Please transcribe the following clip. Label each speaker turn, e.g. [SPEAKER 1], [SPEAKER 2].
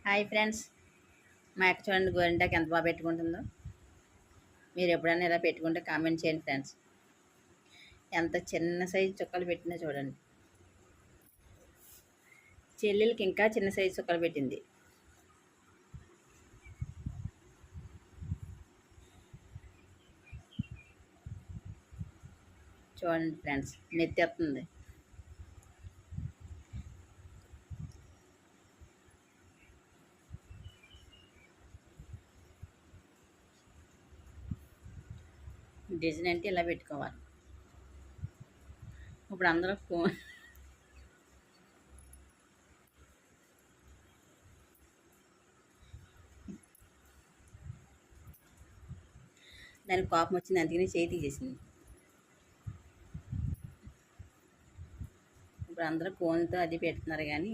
[SPEAKER 1] Hi friends, మా అక్క చూడండి గోరింటాకు ఎంత బాగా పెట్టుకుంటుందో. మీరు ఎప్పుడైనా ఇలా పెట్టుకుంటే కామెంట్ చేయండి ఫ్రెండ్స్. ఎంత చిన్న సైజు చుక్కలు పెట్టినా చూడండి. చెల్లెలకి ఇంకా చిన్న సైజు చుక్కలు పెట్టింది. చూడండి ఫ్రెండ్స్, నెత్తేస్తుంది. డిజైన్ అంటే ఇలా పెట్టుకోవాలి. ఇప్పుడు అందరూ దానికి కోపం వచ్చింది, అందుకని చేయి తీసేసింది. ఇప్పుడు అందరూ ఫోన్తో అది పెడుతున్నారు కానీ